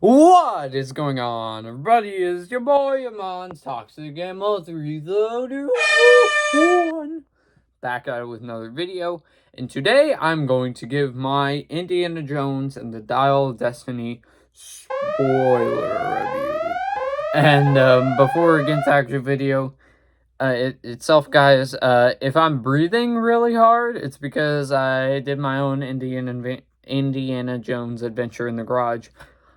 What is going on, everybody? It's your boy Amon's Toxic Ammo 331. Back at it with another video. And today I'm going to give my Indiana Jones and the Dial of Destiny spoiler review. And before we get into the actual video itself, guys, if I'm breathing really hard, it's because I did my own Indiana Jones adventure in the garage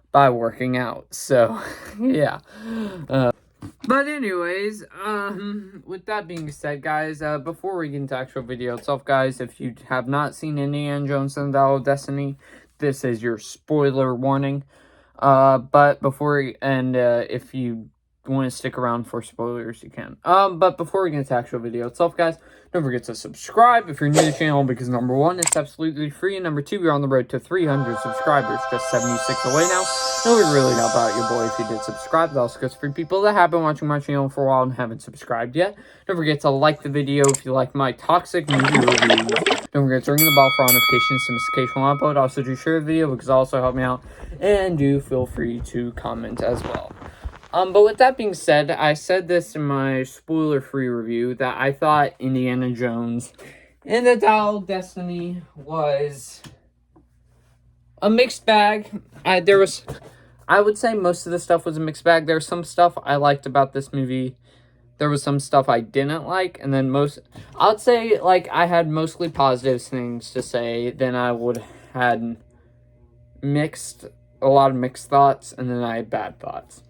by working out. So yeah. But anyways, with that being said, guys, before we get into the actual video itself, guys, if you have not seen Indiana Jones and the Dial of Destiny, this is your spoiler warning. But if you want to stick around for spoilers, you can. But before we get into the actual video itself, guys, don't forget to subscribe if you're new to the channel, because number one, it's absolutely free, and number two, we're on the road to 300 subscribers, just 76 away now. It would really help out your boy if you did subscribe. That also goes for people that have been watching my channel for a while and haven't subscribed yet. Don't forget to like the video if you like my toxic movie reviews. Don't forget to ring the bell for all notifications to miss occasional upload. Also, do share the video because it also help me out. And do feel free to comment as well. But with that being said, I said this in my spoiler-free review that I thought Indiana Jones and the Dial of Destiny was a mixed bag. I would say most of the stuff was a mixed bag. There's some stuff I liked about this movie. There was some stuff I didn't like, and then I would say, like, I had mostly positive things to say, then I would had a lot of mixed thoughts, and then I had bad thoughts.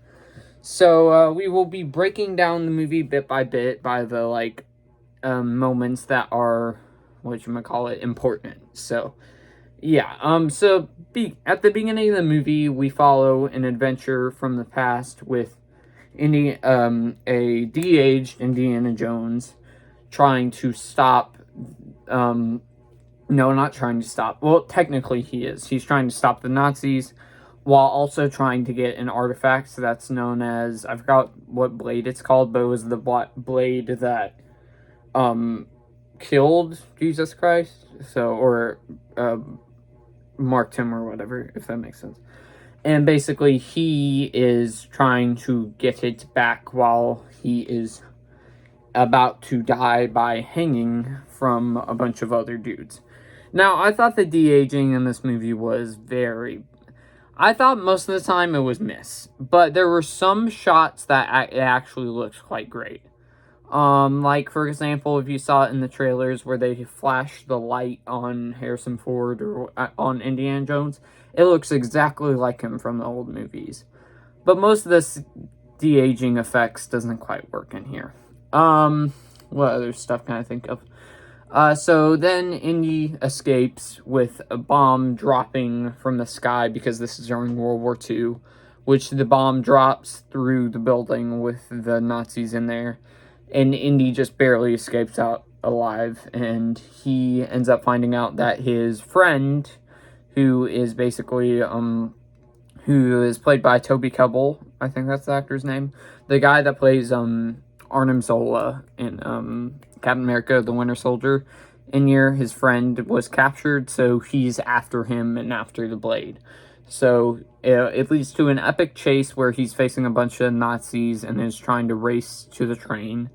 So, we will be breaking down the movie bit by bit by the, moments that are, important. So, yeah, at the beginning of the movie, we follow an adventure from the past with a de-aged Indiana Jones trying to stop, no, not trying to stop, well, technically he is. He's trying to stop the Nazis, while also trying to get an artifact that's known as, I forgot what blade it's called, but it was the blade that, killed Jesus Christ, or marked him or whatever, if that makes sense. And basically, he is trying to get it back while he is about to die by hanging from a bunch of other dudes. Now, I thought the de-aging in this movie was I thought most of the time it was miss, but there were some shots that it actually looked quite great. Like, for example, if you saw it in the trailers where they flashed the light on Harrison Ford or on Indiana Jones, it looks exactly like him from the old movies. But most of this de-aging effects doesn't quite work in here. What other stuff can I think of? So then Indy escapes with a bomb dropping from the sky, because this is during World War II, which the bomb drops through the building with the Nazis in there, and Indy just barely escapes out alive, and he ends up finding out that his friend, who is basically, who is played by Toby Kebbell, I think that's the actor's name, the guy that plays, Arnim Zola in, Captain America, the Winter Soldier, his friend was captured, so he's after him and after the blade. So, it leads to an epic chase where he's facing a bunch of Nazis and is trying to race to the train,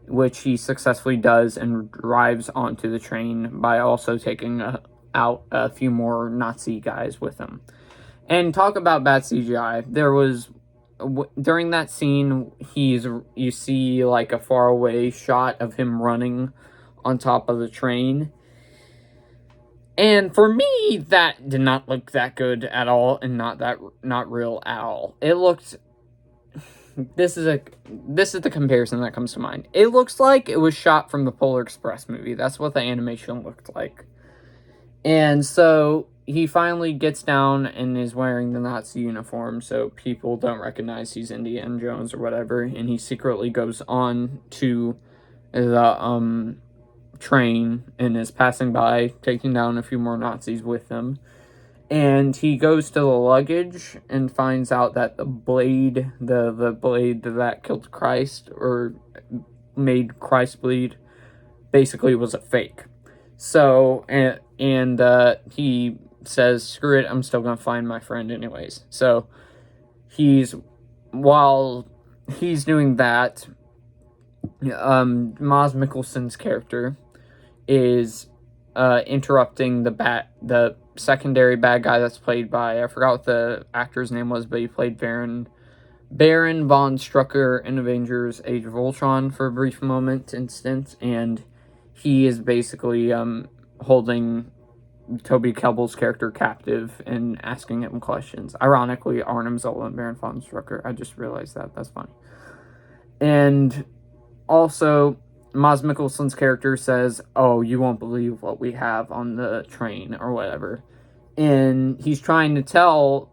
which he successfully does and drives onto the train by also taking out a few more Nazi guys with him. And talk about bad CGI. There was, during that scene, you see, like, a faraway shot of him running on top of the train. And for me, that did not look that good at all, and not real at all. It looked, this is the comparison that comes to mind. It looks like it was shot from the Polar Express movie. That's what the animation looked like. And so he finally gets down and is wearing the Nazi uniform, so people don't recognize he's Indiana Jones or whatever, and he secretly goes on to the train and is passing by, taking down a few more Nazis with him. And he goes to the luggage and finds out that the blade, the blade that killed Christ, or made Christ bleed, basically was a fake. So, and he says, screw it, I'm still gonna find my friend anyways. So, while he's doing that, Maz Mikkelsen's character is interrupting the secondary bad guy that's played by, I forgot what the actor's name was, but he played Baron von Strucker in Avengers Age of Ultron for a brief instant, and he is basically holding Toby Kebbell's character captive and asking him questions. Ironically, Arnim Zola and Baron von Strucker. I just realized that. That's funny. And also, Maz Mikkelsen's character says, "Oh, you won't believe what we have on the train," or whatever. And he's trying to tell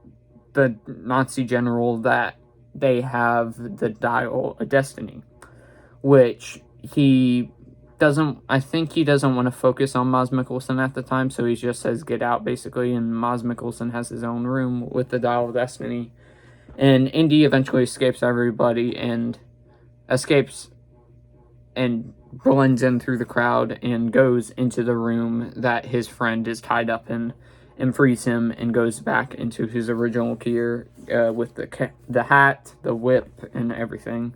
the Nazi general that they have the Dial of Destiny, which he doesn't, I think he doesn't want to focus on Maz Mikkelsen at the time, so he just says, "Get out," basically, and Maz Mikkelsen has his own room with the Dial of Destiny. And Indy eventually escapes everybody and blends in through the crowd and goes into the room that his friend is tied up in and frees him and goes back into his original gear with the hat, the whip, and everything.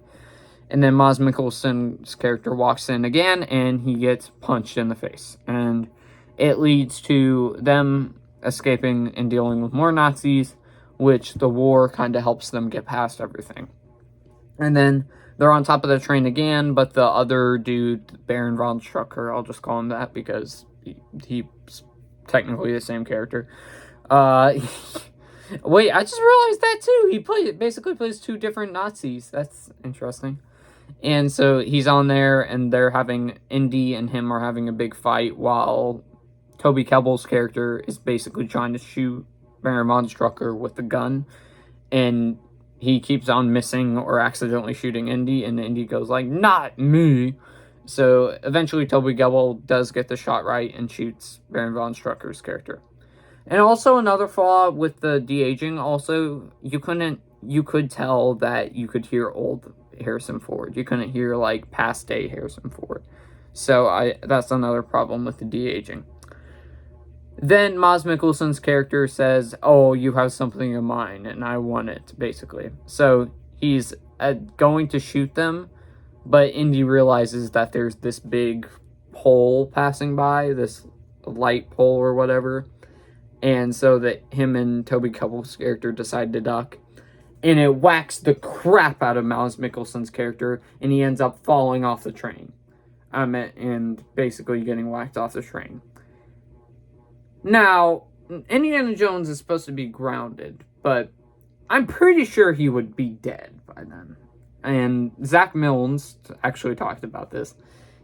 And then Maz Mikkelsen's character walks in again and he gets punched in the face. And it leads to them escaping and dealing with more Nazis, which the war kind of helps them get past everything. And then they're on top of the train again, but the other dude, Baron von Strucker, I'll just call him that because he's technically the same character. Wait, I just realized that too. He basically plays two different Nazis. That's interesting. And so he's on there, and Indy and him are having a big fight while Toby Kebbell's character is basically trying to shoot Baron von Strucker with the gun, and he keeps on missing or accidentally shooting Indy, and Indy goes like, "Not me!" So eventually Toby Kebbell does get the shot right and shoots Baron von Strucker's character. And also another flaw with the de-aging, also, you could tell that you could hear old Harrison Ford. You couldn't hear like past day Harrison Ford. So that's another problem with the de-aging. Then Maz Mikkelsen's character says, "Oh, you have something in mind, and I want it," basically. So he's going to shoot them, but Indy realizes that there's this big pole passing by, this light pole or whatever, and so that him and Toby Kebbell's character decide to duck, and it whacks the crap out of Maz Mikkelsen's character, and he ends up falling off the train. And basically getting whacked off the train. Now, Indiana Jones is supposed to be grounded, but I'm pretty sure he would be dead by then. And Zach Milnes actually talked about this.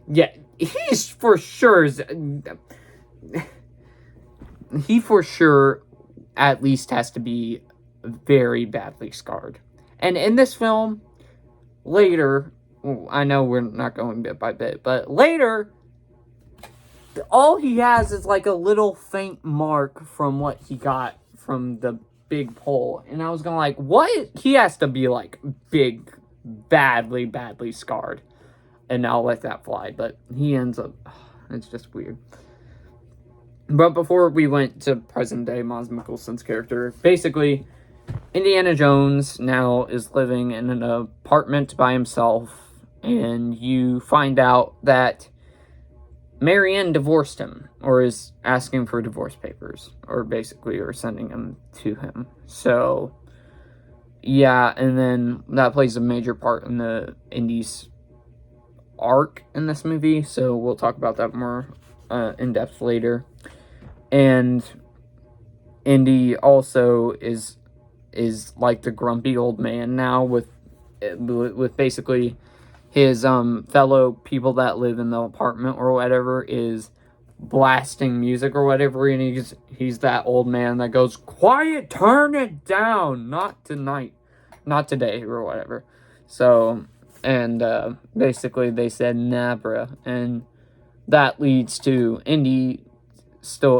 Yeah, he for sure at least has to be very badly scarred. And in this film, later, I know we're not going bit by bit, but later, all he has is like a little faint mark from what he got from the big pole. And I was going like, what? He has to be like big, badly scarred. And I'll let that fly. But he ends up, it's just weird. But before we went to present day Maz Mikkelsen's character, basically, Indiana Jones now is living in an apartment by himself. And you find out that Marianne divorced him, or is asking for divorce papers, or sending them to him. So, yeah, and then that plays a major part in the Indy's arc in this movie, so we'll talk about that more in depth later. And Indy also is like the grumpy old man now with basically his fellow people that live in the apartment or whatever is blasting music or whatever, and he's that old man that goes, "Quiet, turn it down, not tonight, not today," or whatever. So, and basically they said, "Nah, bruh," and that leads to Indy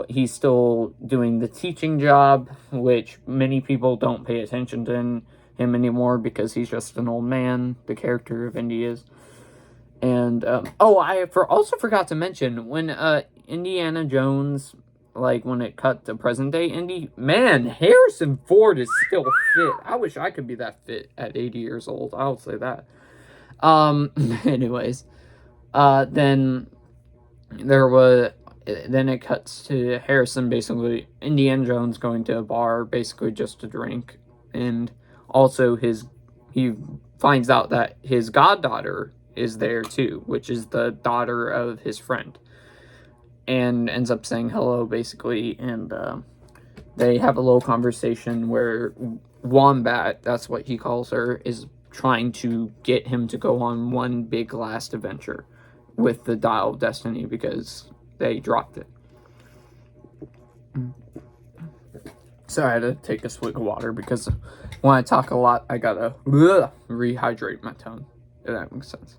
he's still doing the teaching job, which many people don't pay attention to him anymore because he's just an old man, the character of Indy is. And I also forgot to mention, when Indiana Jones like when it cut to present day Indy, man, Harrison Ford is still fit. I wish I could be that fit at 80 years old. I'll say that. Anyways, then it cuts to Harrison, basically Indiana Jones going to a bar basically just to drink, and also he finds out that his goddaughter is there too, which is the daughter of his friend, and ends up saying hello basically, and they have a little conversation where Wombat, that's what he calls her, is trying to get him to go on one big last adventure with the Dial of Destiny because they dropped it. So I had to take a swig of water because when I talk a lot, I gotta rehydrate my tongue, if that makes sense.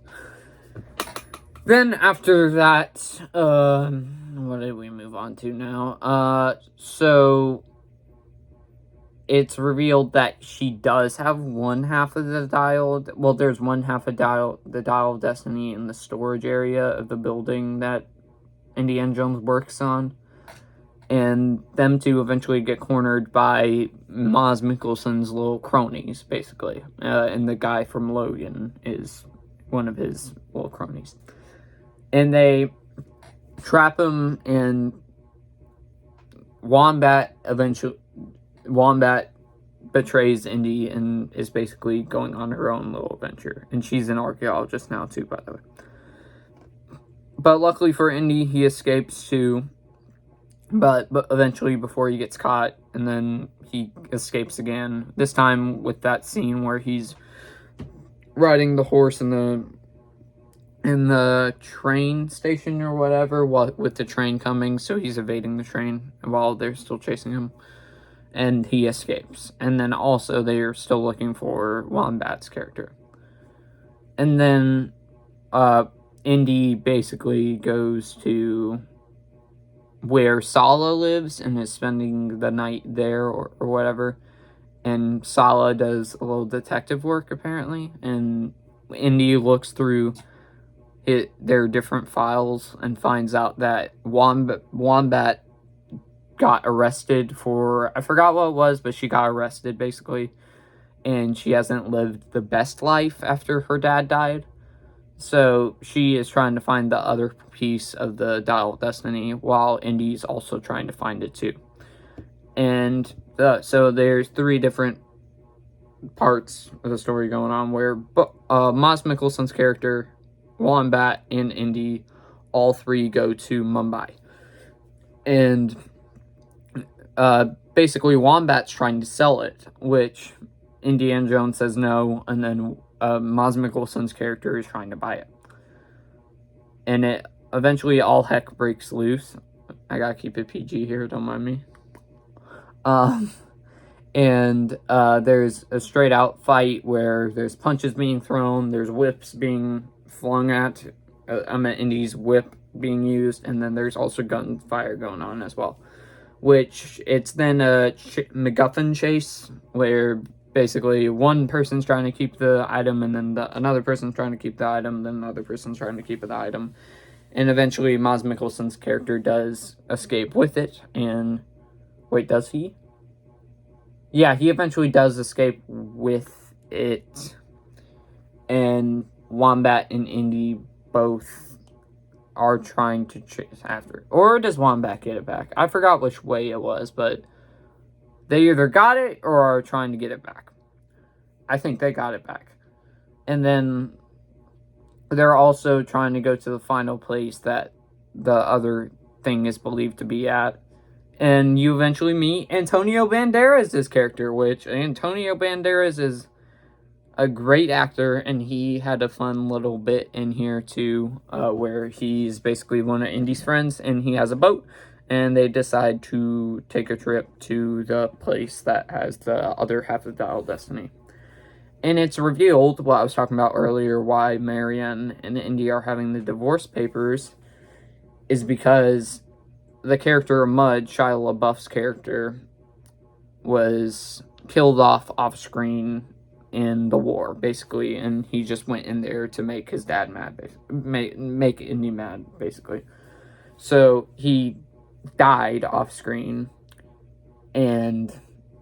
Then after that, what did we move on to now? So it's revealed that she does have one half of the dial. Well, there's one half of the Dial of Destiny in the storage area of the building that Indiana Jones works on. And them two eventually get cornered by Mads Mikkelsen's little cronies, basically. And the guy from Logan is one of his little cronies. And they trap him, and Wombat betrays Indy and is basically going on her own little adventure. And she's an archaeologist now too, by the way. But luckily for Indy, he escapes too. But eventually, before he gets caught, and then he escapes again. This time with that scene where he's riding the horse in the train station or whatever, with the train coming, so he's evading the train while they're still chasing him. And he escapes. And then also they are still looking for Wombat's character. And then Indy basically goes to where Sala lives and is spending the night there or whatever. And Sala does a little detective work apparently. And Indy looks through their different files and finds out that Wombat got arrested for, I forgot what it was, but she got arrested basically, and she hasn't lived the best life after her dad died. So she is trying to find the other piece of the Dial of Destiny while Indy's also trying to find it too. And so there's 3 different parts of the story going on where Mads Mikkelsen's character, Wombat, and Indy all 3 go to Mumbai. And basically Wombat's trying to sell it, which Indiana Jones says no, and then Mads Mikkelsen's character is trying to buy it. And it eventually all heck breaks loose. I gotta keep it PG here, don't mind me. And there's a straight out fight where there's punches being thrown, there's whips being flung at, Indy's whip being used, and then there's also gunfire going on as well. Which it's then a MacGuffin chase where basically one person's trying to keep the item, and then another person's trying to keep the item, then another person's trying to keep the item. And eventually Mads Mikkelsen's character does escape with it. And wait, does he? Yeah, he eventually does escape with it. And Wombat and Indy both are trying to chase after it. Or does Wombat get it back? I forgot which way it was, but they either got it or are trying to get it back. I think they got it back. And then they're also trying to go to the final place that the other thing is believed to be at. And you eventually meet Antonio Banderas' character, which Antonio Banderas is a great actor, and he had a fun little bit in here too, where he's basically one of Indy's friends, and he has a boat, and they decide to take a trip to the place that has the other half of Dial of Destiny. And it's revealed, what I was talking about earlier, why Marianne and Indy are having the divorce papers, is because the character of Mud, Shia LaBeouf's character, was killed off screen in the war, basically, and he just went in there to make his dad mad, make Indy mad, basically. So he died off screen, and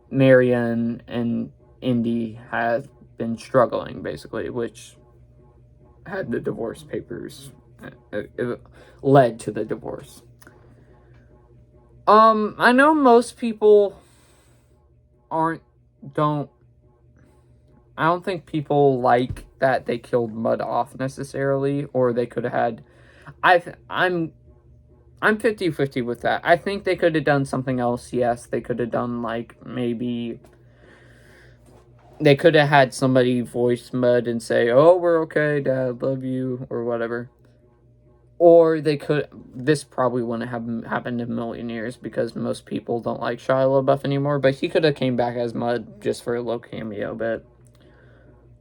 Marion and Indy have been struggling, basically, which had the divorce papers. It led to the divorce. I know most people I don't think people like that they killed Mud off necessarily, or they could have had. I'm 50-50 with that. I think they could have done something else. Yes, they could have done, like, maybe they could have had somebody voice Mud and say, "Oh, we're okay, Dad, love you," or whatever. Or they could. This probably wouldn't have happened in a million years because most people don't like Shia LaBeouf anymore. But he could have came back as Mud just for a low cameo bit.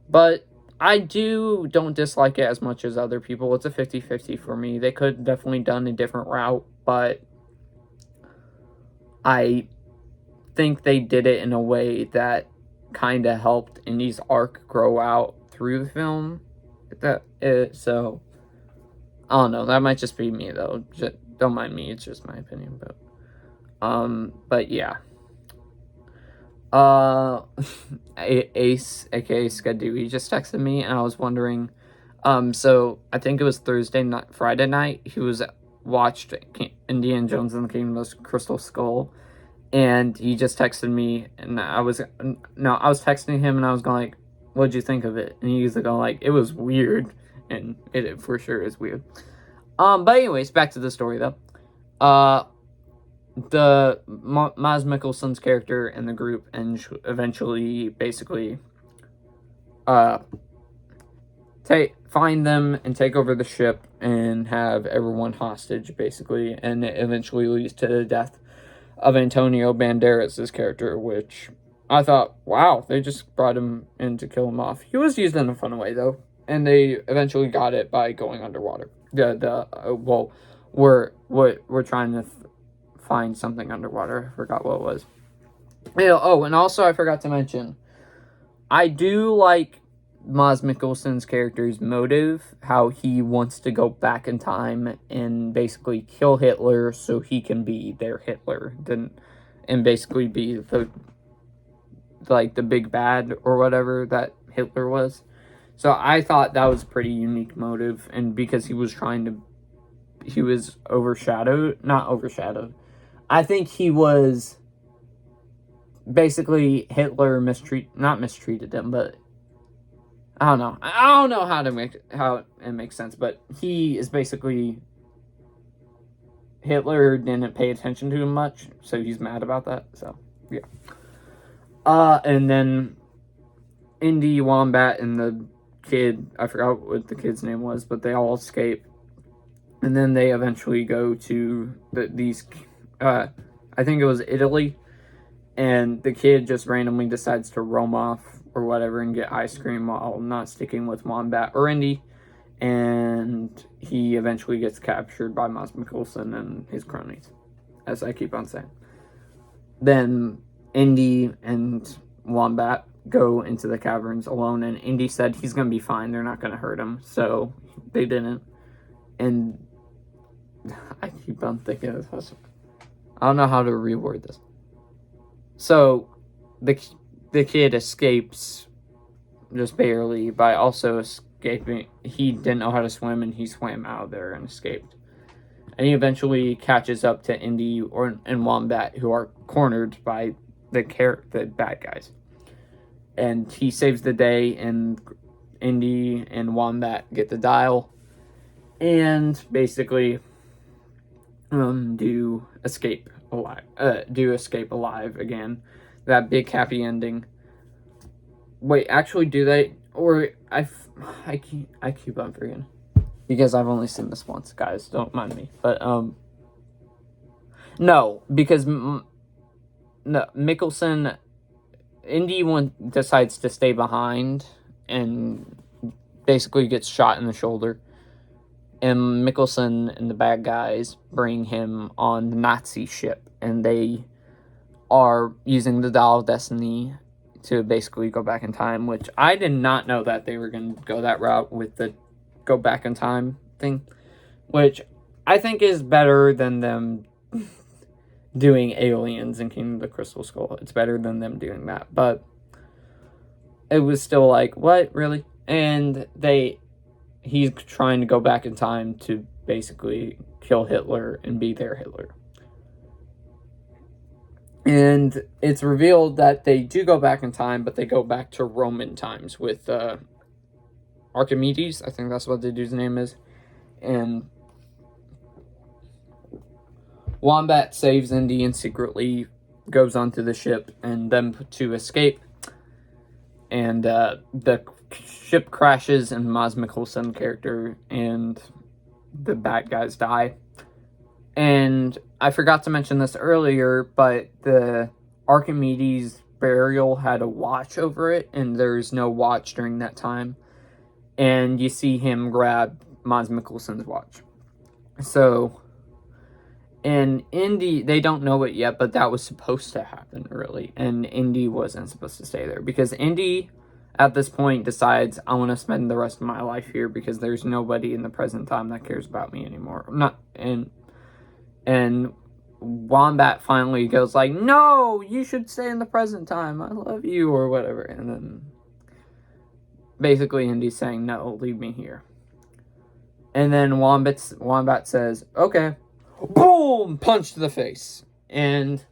But I don't dislike it as much as other people. It's a 50-50 for me. They could definitely done a different route, but I think they did it in a way that kind of helped Indy's arc grow out through the film. So I don't know. That might just be me though. Don't mind me. It's just my opinion. But yeah. Ace, aka Skadu, he just texted me, and I was wondering. So I think it was Friday night. He watched Indiana Jones and the Kingdom of the Crystal Skull, and he just texted me, and I was texting him, and I was going like, "What'd you think of it?" And he was going like, "It was weird," and it for sure is weird. But anyways, back to the story though. The Mads Mikkelsen's character and the group and eventually basically find them and take over the ship and have everyone hostage, basically, and it eventually leads to the death of Antonio Banderas' character, which I thought, wow, they just brought him in to kill him off. He was used in a fun way though, and they eventually got it by going underwater. We're trying to find something underwater. I forgot what it was. And also I forgot to mention, I do like Mads Mikkelsen's character's motive, how he wants to go back in time and basically kill Hitler so he can be their Hitler, and basically be the big bad or whatever that Hitler was. So I thought that was a pretty unique motive, and because he was not overshadowed. I think he was basically Hitler not mistreated him, but I don't know. I don't know how it makes sense, but he is basically Hitler didn't pay attention to him much, so he's mad about that. So yeah. And then Indy, Wombat, and the kid, I forgot what the kid's name was, but they all escape. And then they eventually go to I think it was Italy, and the kid just randomly decides to roam off or whatever and get ice cream while not sticking with Wombat or Indy, and he eventually gets captured by Mads Mikkelsen and his cronies, as I keep on saying. Then Indy and Wombat go into the caverns alone, and Indy said he's going to be fine, they're not going to hurt him, so they didn't. And I keep on thinking of this. I don't know how to reword this. So the kid escapes just barely by also escaping. He didn't know how to swim, and he swam out of there and escaped. And he eventually catches up to Indy and Wombat, who are cornered by the bad guys. And he saves the day, and Indy and Wombat get the dial and basically do escape alive again. That big happy ending. Wait, actually, do they? Or I keep on forgetting because I've only seen this once, guys. Don't mind me. But no, because Mikkelsen, Indy decides to stay behind and basically gets shot in the shoulder. And Mikkelsen and the bad guys bring him on the Nazi ship, and they are using the Dial of Destiny to basically go back in time, which I did not know that they were going to go that route with the go back in time thing, which I think is better than them doing aliens in Kingdom of the Crystal Skull. It's better than them doing that. But it was still like, what? Really? And he's trying to go back in time to basically kill Hitler and be their Hitler. And it's revealed that they do go back in time, but they go back to Roman times with Archimedes. I think that's what the dude's name is. And Wombat saves Indy and secretly goes onto the ship and them to escape. And the ship crashes and Mads Mikkelsen character and the bad guys die. And I forgot to mention this earlier, but the Archimedes burial had a watch over it, and there's no watch during that time. And you see him grab Mads Mikkelsen's watch. So, in Indy, they don't know it yet, but that was supposed to happen, really. And Indy wasn't supposed to stay there, because Indy, at this point, decides, I want to spend the rest of my life here, because there's nobody in the present time that cares about me anymore. And Wombat finally goes like, no, you should stay in the present time. I love you, or whatever. And then basically Indy's saying, no, leave me here. And then Wombat says, okay. Boom! Punch to the face. And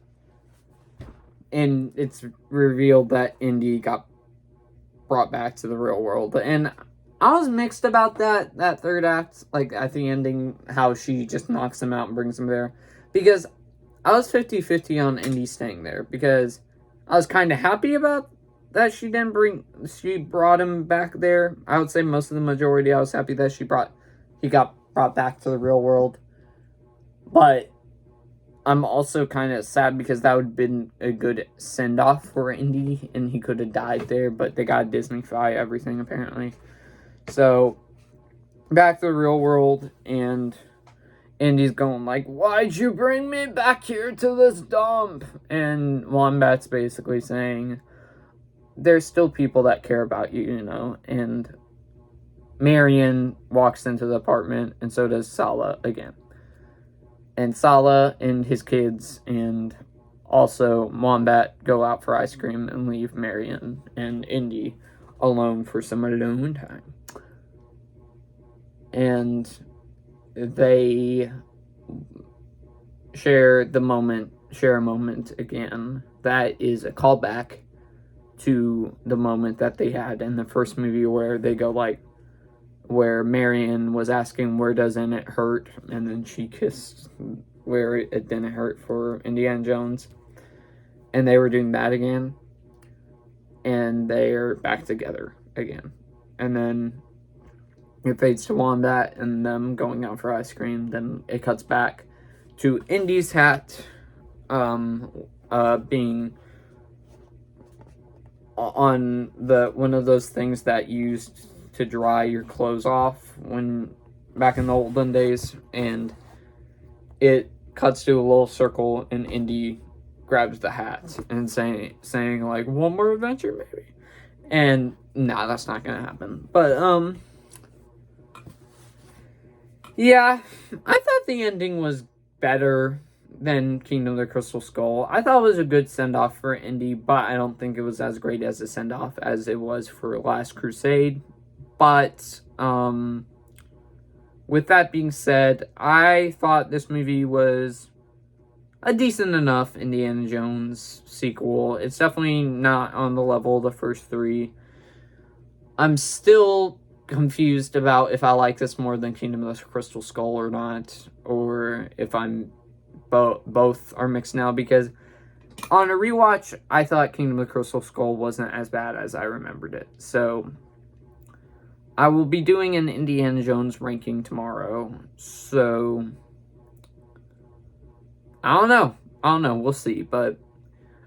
it's revealed that Indy got brought back to the real world. And I was mixed about that third act, like at the ending, how she just knocks him out and brings him there. Because I was 50-50 on Indy staying there, because I was kind of happy about that she brought him back there. I would say most of the majority, I was happy that he got brought back to the real world. But I'm also kind of sad because that would have been a good send-off for Indy, and he could have died there, but they got Disney-fy everything, apparently. So, back to the real world, and Indy's going like, why'd you bring me back here to this dump? And Wombat's basically saying, there's still people that care about you, you know. And Marion walks into the apartment, and so does Sallah again. And Sallah and his kids and also Wombat go out for ice cream and leave Marion and Indy alone for some alone time. And they share a moment again that is a callback to the moment that they had in the first movie, where they go like, where Marion was asking, where doesn't it hurt? And then she kissed where it didn't hurt for Indiana Jones. And they were doing that again. And they are back together again. And then it fades to Wombat and them going out for ice cream. Then it cuts back to Indy's hat being on one of those things that used to dry your clothes off when back in the olden days, and it cuts to a little circle and Indy grabs the hat and saying like, one more adventure maybe. And nah, that's not gonna happen. But yeah, I thought the ending was better than Kingdom of the Crystal Skull. I thought it was a good send-off for Indy, but I don't think it was as great as a send-off as it was for Last Crusade. But with that being said, I thought this movie was a decent enough Indiana Jones sequel. It's definitely not on the level of the first three. I'm still confused about if I like this more than Kingdom of the Crystal Skull or not, or if I'm both are mixed now, because on a rewatch, I thought Kingdom of the Crystal Skull wasn't as bad as I remembered it. So I will be doing an Indiana Jones ranking tomorrow. So I don't know. We'll see. But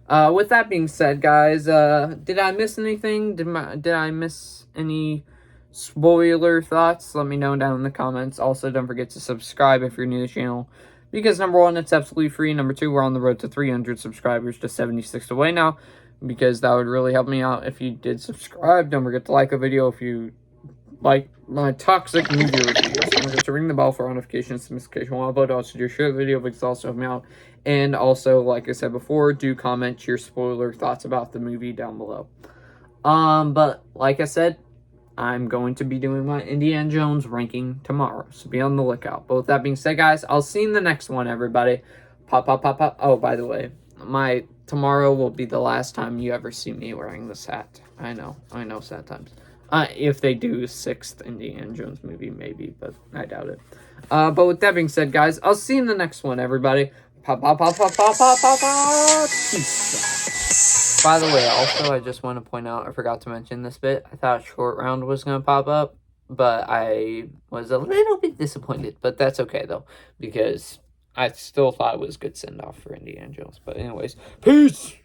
with that being said, guys, did I miss anything? Did I miss any spoiler thoughts? Let me know down in the comments. Also, don't forget to subscribe if you're new to the channel, because number one, it's absolutely free. Number two, we're on the road to 300 subscribers, to 76 away now, because that would really help me out if you did subscribe. Don't forget to like a video if you like my toxic movie reviews. Don't forget to to ring the bell for notifications to notification when I upload. Also, do share the video because also help me out. And also, like I said before, do comment your spoiler thoughts about the movie down below. But like I said, I'm going to be doing my Indiana Jones ranking tomorrow, so be on the lookout. But with that being said, guys, I'll see you in the next one, everybody. Pop, pop, pop, pop. Oh, by the way, tomorrow will be the last time you ever see me wearing this hat. I know, sad times. If they do 6th Indiana Jones movie, maybe, but I doubt it. But with that being said, guys, I'll see you in the next one, everybody. Pop, pop, pop, pop, pop, pop, pop, pop. Peace. By the way, also, I just want to point out, I forgot to mention this bit. I thought Short Round was going to pop up, but I was a little bit disappointed. But that's okay, though, because I still thought it was a good send-off for Indiana Jones. But anyways, peace!